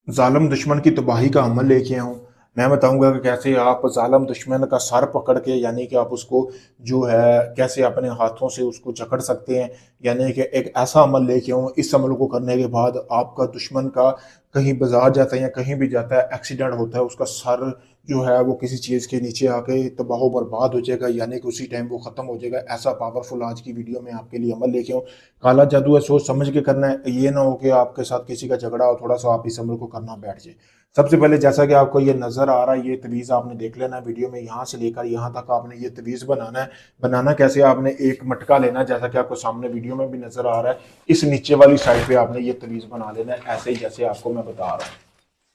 ज़ालिम दुश्मन की तबाही का अमल लेके आऊँ। मैं बताऊँगा कि कैसे आप ज़ालिम दुश्मन का सर पकड़ के यानी कि आप उसको जो है कैसे अपने हाथों से उसको जकड़ सकते हैं। यानी कि एक ऐसा अमल लेके आऊँ, इस अमल को करने के बाद आपका दुश्मन का कहीं बाज़ार जाता है या कहीं भी जाता है, एक्सीडेंट होता है, उसका सर जो है वो किसी चीज़ के नीचे आके तबाह बर्बाद हो जाएगा, यानी कि उसी टाइम वो ख़त्म हो जाएगा। ऐसा पावरफुल आज की वीडियो में आपके लिए अमल लेके आऊँ। काला जादू है, सोच समझ के करना है, ये ना हो कि आपके साथ किसी का झगड़ा हो, थोड़ा सा आप इस अमल को करना बैठ जाए। सबसे पहले जैसा कि आपको ये नजर आ रहा है, ये तवीज़ आपने देख लेना है वीडियो में, यहाँ से लेकर यहाँ तक आपने ये तवीज़ बनाना है। बनाना कैसे, आपने एक मटका लेना है, जैसा कि आपको सामने वीडियो में भी नजर आ रहा है। इस नीचे वाली साइड पे आपने ये तवीज़ बना लेना है, ऐसे ही जैसे आपको मैं बता रहा हूँ।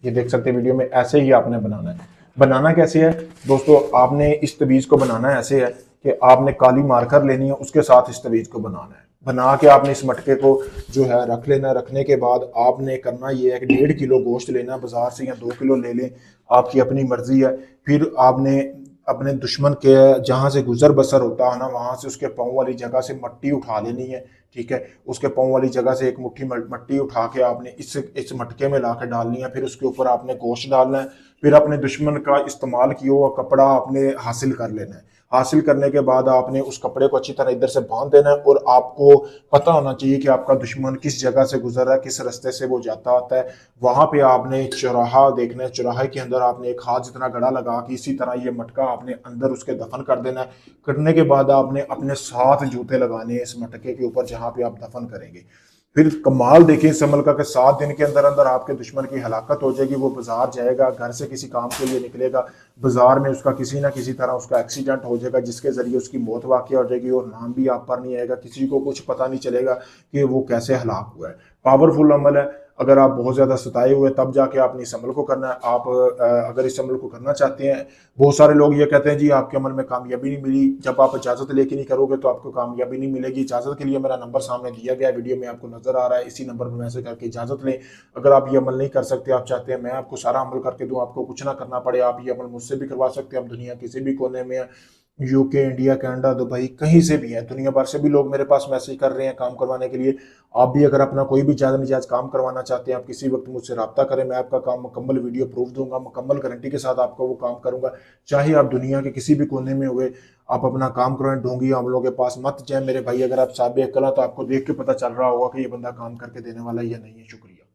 ये देख सकते हैं वीडियो में, ऐसे ही आपने बनाना है। बनाना कैसे है दोस्तों, आपने इस तवीज़ को बनाना ऐसे है कि आपने काली मार्कर लेनी है, उसके साथ इस तवीज़ को बनाना है। बना के आपने इस मटके को जो है रख लेना है। रखने के बाद आपने करना ये है कि 1.5 किलो गोश्त लेना बाजार से, या 2 किलो ले लें, आपकी अपनी मर्जी है। फिर आपने अपने दुश्मन के जहां से गुजर बसर होता है ना, वहां से उसके पाँव वाली जगह से मट्टी उठा लेनी है। ठीक है, उसके पाँव वाली जगह से एक मुट्ठी मट्टी उठा के आपने इस मटके में ला के डालनी है। फिर उसके ऊपर आपने गोश्त डालना है। फिर अपने दुश्मन का इस्तेमाल किया हुआ कपड़ा आपने हासिल कर लेना है। हासिल करने के बाद आपने उस कपड़े को अच्छी तरह इधर से बांध देना है, और आपको पता होना चाहिए कि आपका दुश्मन किस जगह से गुजर रहा है, किस रास्ते से वो जाता आता है। वहां पे आपने चौराहा देखना है, चौराहे के अंदर आपने एक हाथ जितना गड़ा लगा के इसी तरह ये मटका आपने अंदर उसके दफन कर देना है। करने के बाद आपने अपने 7 जूते लगाने हैं इस मटके के ऊपर जहां पे आप दफन करेंगे। फिर कमाल देखिए इस अमल का कि 7 दिन के अंदर अंदर आपके दुश्मन की हलाकत हो जाएगी। वो बाजार जाएगा, घर से किसी काम के लिए निकलेगा, बाजार में उसका किसी ना किसी तरह उसका एक्सीडेंट हो जाएगा, जिसके जरिए उसकी मौत वाक़या हो जाएगी, और नाम भी आप पर नहीं आएगा, किसी को कुछ पता नहीं चलेगा कि वो कैसे हलाक हुआ है। पावरफुल अमल है। अगर आप बहुत ज़्यादा सताए हुए तब जाके आपने इस अमल को करना है। आप अगर इस अमल को करना चाहते हैं, बहुत सारे लोग ये कहते हैं जी आपके अमल में कामयाबी नहीं मिली। जब आप इजाज़त लेके नहीं करोगे तो आपको कामयाबी नहीं मिलेगी। इजाज़त के लिए मेरा नंबर सामने दिया गया वीडियो में, आपको नजर आ रहा है, इसी नंबर पर मैसेज करके इजाज़त लें। अगर आप ये अमल नहीं कर सकते, आप चाहते हैं मैं आपको सारा अमल करके दूं, आपको कुछ ना करना पड़े, आप ये अमल मुझसे भी करवा सकते हैं। आप दुनिया किसी भी कोने में, यूके, इंडिया, कनाडा, दुबई, कहीं से भी है, दुनिया भर से भी लोग मेरे पास मैसेज कर रहे हैं काम करवाने के लिए। आप भी अगर अपना कोई भी जायज़ निजायज काम करवाना चाहते हैं, आप किसी वक्त मुझसे रब्ता करें, मैं आपका काम मुकम्मल वीडियो प्रूफ दूंगा, मुकम्मल गारंटी के साथ आपका वो काम करूंगा। चाहे आप दुनिया के किसी भी कोने में हुए, आप अपना काम करवाएं। ढोंगी आमलों के पास मत जाए मेरे भाई। अगर आप साबिक कला, तो आपको देख के पता चल रहा होगा कि ये बंदा काम करके देने वाला है या नहीं है। शुक्रिया।